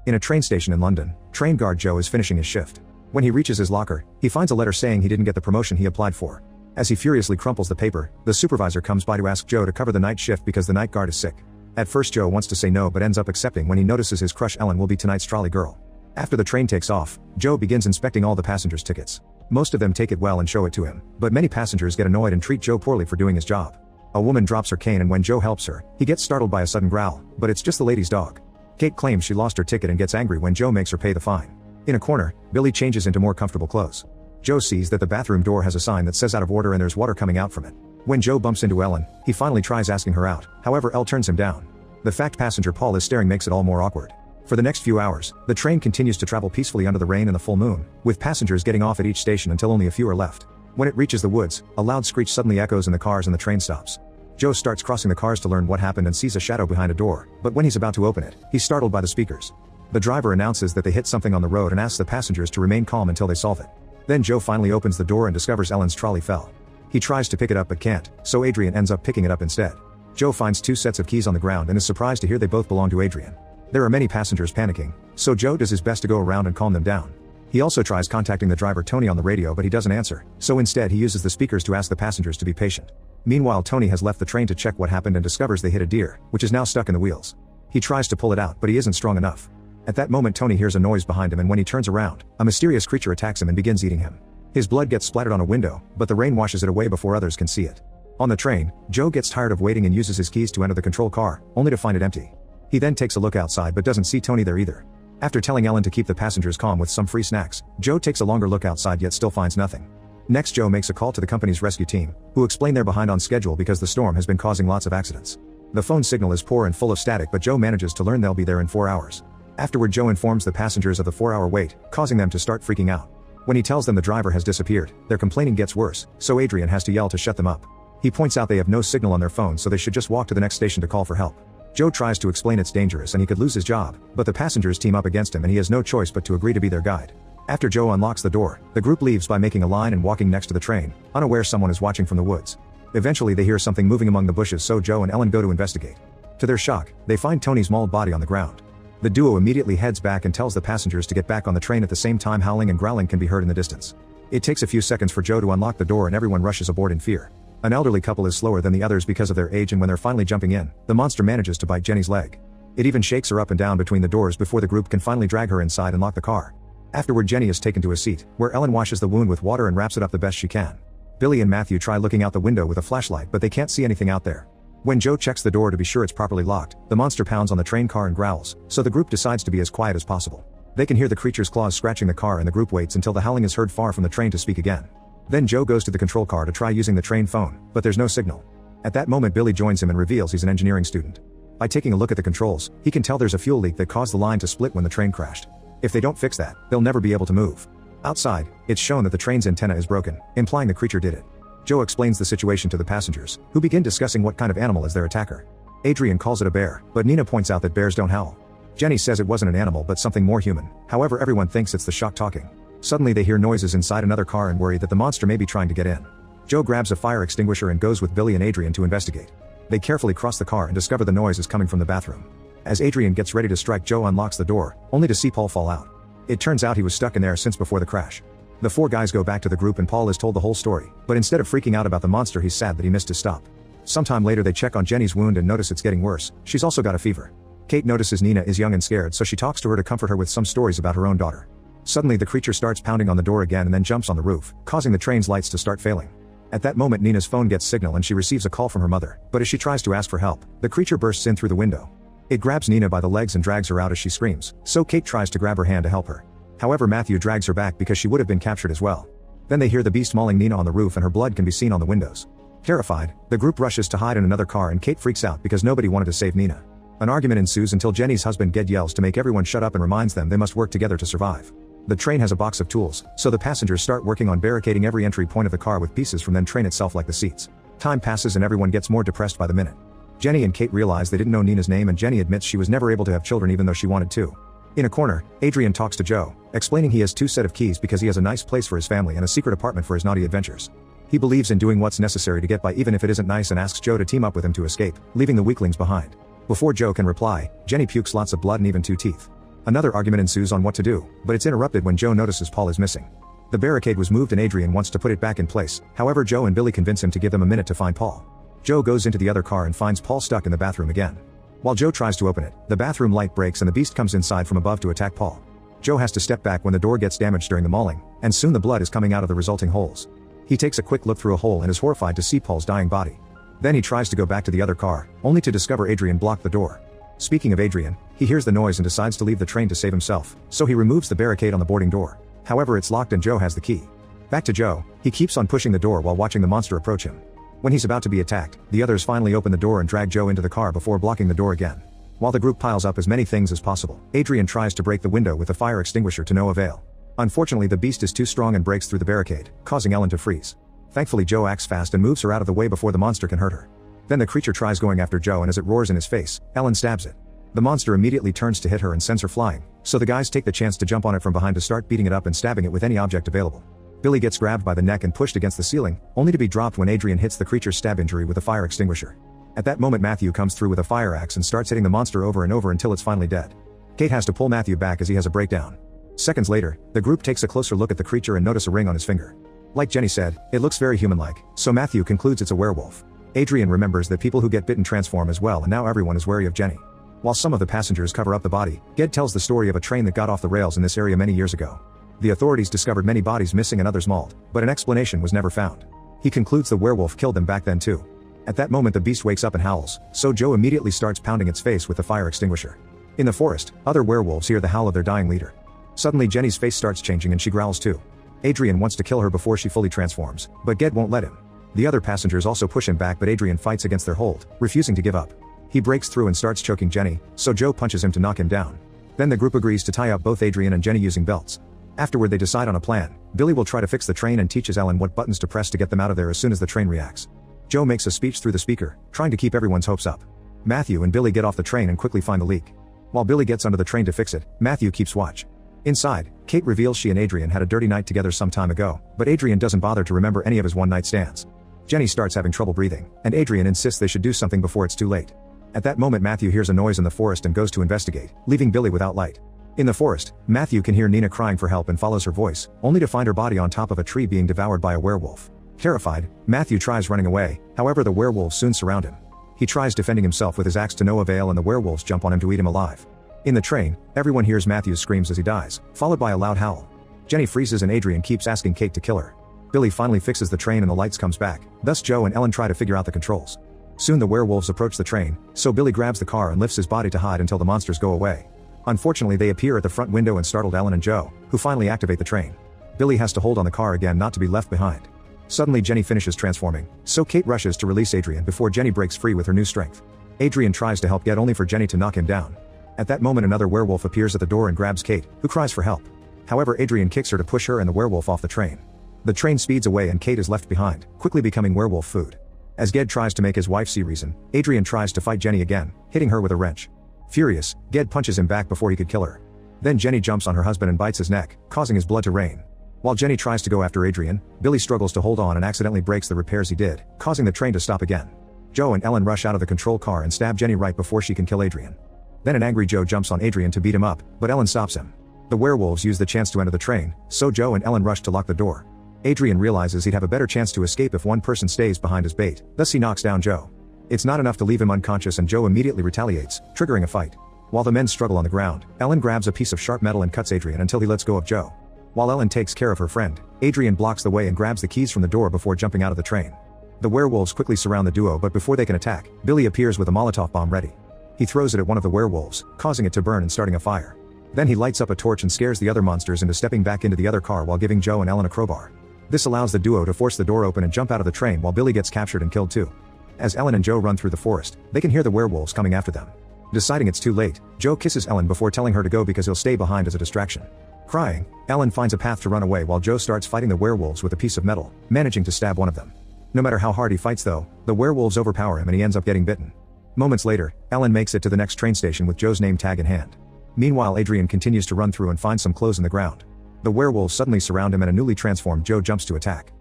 In a train station in London, train guard Joe is finishing his shift. When he reaches his locker, he finds a letter saying he didn't get the promotion he applied for. As he furiously crumples the paper, the supervisor comes by to ask Joe to cover the night shift because the night guard is sick. At first Joe wants to say no but ends up accepting when he notices his crush Ellen will be tonight's trolley girl. After the train takes off, Joe begins inspecting all the passengers' tickets. Most of them take it well and show it to him, but many passengers get annoyed and treat Joe poorly for doing his job. A woman drops her cane and when Joe helps her, he gets startled by a sudden growl, but it's just the lady's dog. Kate claims she lost her ticket and gets angry when Joe makes her pay the fine. In a corner, Billy changes into more comfortable clothes. Joe sees that the bathroom door has a sign that says out of order and there's water coming out from it. When Joe bumps into Ellen, he finally tries asking her out, however Elle turns him down. The fact passenger Paul is staring makes it all more awkward. For the next few hours, the train continues to travel peacefully under the rain and the full moon, with passengers getting off at each station until only a few are left. When it reaches the woods, a loud screech suddenly echoes in the cars and the train stops. Joe starts crossing the cars to learn what happened and sees a shadow behind a door, but when he's about to open it, he's startled by the speakers. The driver announces that they hit something on the road and asks the passengers to remain calm until they solve it. Then Joe finally opens the door and discovers Ellen's trolley fell. He tries to pick it up but can't, so Adrian ends up picking it up instead. Joe finds 2 sets of keys on the ground and is surprised to hear they both belong to Adrian. There are many passengers panicking, so Joe does his best to go around and calm them down. He also tries contacting the driver Tony on the radio but he doesn't answer, so instead he uses the speakers to ask the passengers to be patient. Meanwhile Tony has left the train to check what happened and discovers they hit a deer, which is now stuck in the wheels. He tries to pull it out but he isn't strong enough. At that moment Tony hears a noise behind him and when he turns around, a mysterious creature attacks him and begins eating him. His blood gets splattered on a window, but the rain washes it away before others can see it. On the train, Joe gets tired of waiting and uses his keys to enter the control car, only to find it empty. He then takes a look outside but doesn't see Tony there either. After telling Ellen to keep the passengers calm with some free snacks, Joe takes a longer look outside yet still finds nothing. Next Joe makes a call to the company's rescue team, who explain they're behind on schedule because the storm has been causing lots of accidents. The phone signal is poor and full of static but Joe manages to learn they'll be there in 4 hours. Afterward Joe informs the passengers of the 4-hour wait, causing them to start freaking out. When he tells them the driver has disappeared, their complaining gets worse, so Adrian has to yell to shut them up. He points out they have no signal on their phone so they should just walk to the next station to call for help. Joe tries to explain it's dangerous and he could lose his job, but the passengers team up against him and he has no choice but to agree to be their guide. After Joe unlocks the door, the group leaves by making a line and walking next to the train, unaware someone is watching from the woods. Eventually they hear something moving among the bushes so Joe and Ellen go to investigate. To their shock, they find Tony's mauled body on the ground. The duo immediately heads back and tells the passengers to get back on the train at the same time howling and growling can be heard in the distance. It takes a few seconds for Joe to unlock the door and everyone rushes aboard in fear. An elderly couple is slower than the others because of their age and when they're finally jumping in, the monster manages to bite Jenny's leg. It even shakes her up and down between the doors before the group can finally drag her inside and lock the car. Afterward Jenny is taken to a seat, where Ellen washes the wound with water and wraps it up the best she can. Billy and Matthew try looking out the window with a flashlight but they can't see anything out there. When Joe checks the door to be sure it's properly locked, the monster pounds on the train car and growls, so the group decides to be as quiet as possible. They can hear the creature's claws scratching the car and the group waits until the howling is heard far from the train to speak again. Then Joe goes to the control car to try using the train phone, but there's no signal. At that moment Billy joins him and reveals he's an engineering student. By taking a look at the controls, he can tell there's a fuel leak that caused the line to split when the train crashed. If they don't fix that, they'll never be able to move. Outside, it's shown that the train's antenna is broken, implying the creature did it. Joe explains the situation to the passengers, who begin discussing what kind of animal is their attacker. Adrian calls it a bear, but Nina points out that bears don't howl. Jenny says it wasn't an animal but something more human, however everyone thinks it's the shock talking. Suddenly they hear noises inside another car and worry that the monster may be trying to get in. Joe grabs a fire extinguisher and goes with Billy and Adrian to investigate. They carefully cross the car and discover the noise is coming from the bathroom. As Adrian gets ready to strike, Joe unlocks the door, only to see Paul fall out. It turns out he was stuck in there since before the crash. The 4 guys go back to the group and Paul is told the whole story, but instead of freaking out about the monster he's sad that he missed his stop. Sometime later they check on Jenny's wound and notice it's getting worse, she's also got a fever. Kate notices Nina is young and scared so she talks to her to comfort her with some stories about her own daughter. Suddenly the creature starts pounding on the door again and then jumps on the roof, causing the train's lights to start failing. At that moment Nina's phone gets signal and she receives a call from her mother, but as she tries to ask for help, the creature bursts in through the window. It grabs Nina by the legs and drags her out as she screams, so Kate tries to grab her hand to help her. However Matthew drags her back because she would have been captured as well. Then they hear the beast mauling Nina on the roof and her blood can be seen on the windows. Terrified, the group rushes to hide in another car and Kate freaks out because nobody wanted to save Nina. An argument ensues until Jenny's husband Ged yells to make everyone shut up and reminds them they must work together to survive. The train has a box of tools, so the passengers start working on barricading every entry point of the car with pieces from the train itself like the seats. Time passes and everyone gets more depressed by the minute. Jenny and Kate realize they didn't know Nina's name and Jenny admits she was never able to have children even though she wanted to. In a corner, Adrian talks to Joe, explaining he has 2 sets of keys because he has a nice place for his family and a secret apartment for his naughty adventures. He believes in doing what's necessary to get by even if it isn't nice and asks Joe to team up with him to escape, leaving the weaklings behind. Before Joe can reply, Jenny pukes lots of blood and even 2 teeth. Another argument ensues on what to do, but it's interrupted when Joe notices Paul is missing. The barricade was moved and Adrian wants to put it back in place, however Joe and Billy convince him to give them a minute to find Paul. Joe goes into the other car and finds Paul stuck in the bathroom again. While Joe tries to open it, the bathroom light breaks and the beast comes inside from above to attack Paul. Joe has to step back when the door gets damaged during the mauling, and soon the blood is coming out of the resulting holes. He takes a quick look through a hole and is horrified to see Paul's dying body. Then he tries to go back to the other car, only to discover Adrian blocked the door. Speaking of Adrian, he hears the noise and decides to leave the train to save himself, so he removes the barricade on the boarding door. However, it's locked and Joe has the key. Back to Joe, he keeps on pushing the door while watching the monster approach him. When he's about to be attacked, the others finally open the door and drag Joe into the car before blocking the door again. While the group piles up as many things as possible, Adrian tries to break the window with a fire extinguisher to no avail. Unfortunately, the beast is too strong and breaks through the barricade, causing Ellen to freeze. Thankfully, Joe acts fast and moves her out of the way before the monster can hurt her. Then the creature tries going after Joe, and as it roars in his face, Ellen stabs it. The monster immediately turns to hit her and sends her flying, so the guys take the chance to jump on it from behind to start beating it up and stabbing it with any object available. Billy gets grabbed by the neck and pushed against the ceiling, only to be dropped when Adrian hits the creature's stab injury with a fire extinguisher. At that moment, Matthew comes through with a fire axe and starts hitting the monster over and over until it's finally dead. Kate has to pull Matthew back as he has a breakdown. Seconds later, the group takes a closer look at the creature and notice a ring on his finger. Like Jenny said, it looks very human-like, so Matthew concludes it's a werewolf. Adrian remembers that people who get bitten transform as well, and now everyone is wary of Jenny. While some of the passengers cover up the body, Ged tells the story of a train that got off the rails in this area many years ago. The authorities discovered many bodies missing and others mauled, but an explanation was never found. He concludes the werewolf killed them back then too. At that moment, the beast wakes up and howls, so Joe immediately starts pounding its face with the fire extinguisher. In the forest, other werewolves hear the howl of their dying leader. Suddenly, Jenny's face starts changing and she growls too. Adrian wants to kill her before she fully transforms, but Ged won't let him. The other passengers also push him back, but Adrian fights against their hold, refusing to give up. He breaks through and starts choking Jenny, so Joe punches him to knock him down. Then the group agrees to tie up both Adrian and Jenny using belts. Afterward, they decide on a plan. Billy will try to fix the train and teaches Ellen what buttons to press to get them out of there as soon as the train reacts. Joe makes a speech through the speaker, trying to keep everyone's hopes up. Matthew and Billy get off the train and quickly find the leak. While Billy gets under the train to fix it, Matthew keeps watch. Inside, Kate reveals she and Adrian had a dirty night together some time ago, but Adrian doesn't bother to remember any of his one-night stands. Jenny starts having trouble breathing, and Adrian insists they should do something before it's too late. At that moment, Matthew hears a noise in the forest and goes to investigate, leaving Billy without light. In the forest, Matthew can hear Nina crying for help and follows her voice, only to find her body on top of a tree being devoured by a werewolf. Terrified, Matthew tries running away, however the werewolves soon surround him. He tries defending himself with his axe to no avail and the werewolves jump on him to eat him alive. In the train, everyone hears Matthew's screams as he dies, followed by a loud howl. Jenny freezes and Adrian keeps asking Kate to kill her. Billy finally fixes the train and the lights comes back, thus Joe and Ellen try to figure out the controls. Soon the werewolves approach the train, so Billy grabs the car and lifts his body to hide until the monsters go away. Unfortunately, they appear at the front window and startled Ellen and Joe, who finally activate the train. Billy has to hold on the car again not to be left behind. Suddenly Jenny finishes transforming, so Kate rushes to release Adrian before Jenny breaks free with her new strength. Adrian tries to help Ged only for Jenny to knock him down. At that moment, another werewolf appears at the door and grabs Kate, who cries for help. However, Adrian kicks her to push her and the werewolf off the train. The train speeds away and Kate is left behind, quickly becoming werewolf food. As Ged tries to make his wife see reason, Adrian tries to fight Jenny again, hitting her with a wrench. Furious, Ged punches him back before he could kill her. Then Jenny jumps on her husband and bites his neck, causing his blood to rain. While Jenny tries to go after Adrian, Billy struggles to hold on and accidentally breaks the repairs he did, causing the train to stop again. Joe and Ellen rush out of the control car and stab Jenny right before she can kill Adrian. Then an angry Joe jumps on Adrian to beat him up, but Ellen stops him. The werewolves use the chance to enter the train, so Joe and Ellen rush to lock the door. Adrian realizes he'd have a better chance to escape if one person stays behind his bait, thus he knocks down Joe. It's not enough to leave him unconscious and Joe immediately retaliates, triggering a fight. While the men struggle on the ground, Ellen grabs a piece of sharp metal and cuts Adrian until he lets go of Joe. While Ellen takes care of her friend, Adrian blocks the way and grabs the keys from the door before jumping out of the train. The werewolves quickly surround the duo, but before they can attack, Billy appears with a Molotov bomb ready. He throws it at one of the werewolves, causing it to burn and starting a fire. Then he lights up a torch and scares the other monsters into stepping back into the other car while giving Joe and Ellen a crowbar. This allows the duo to force the door open and jump out of the train while Billy gets captured and killed too. As Ellen and Joe run through the forest, they can hear the werewolves coming after them. Deciding it's too late, Joe kisses Ellen before telling her to go because he'll stay behind as a distraction. Crying, Ellen finds a path to run away while Joe starts fighting the werewolves with a piece of metal, managing to stab one of them. No matter how hard he fights though, the werewolves overpower him and he ends up getting bitten. Moments later, Ellen makes it to the next train station with Joe's name tag in hand. Meanwhile, Adrian continues to run through and find some clothes in the ground. The werewolves suddenly surround him and a newly transformed Joe jumps to attack.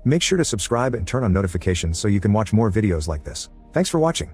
Make sure to subscribe and turn on notifications so you can watch more videos like this. Thanks for watching.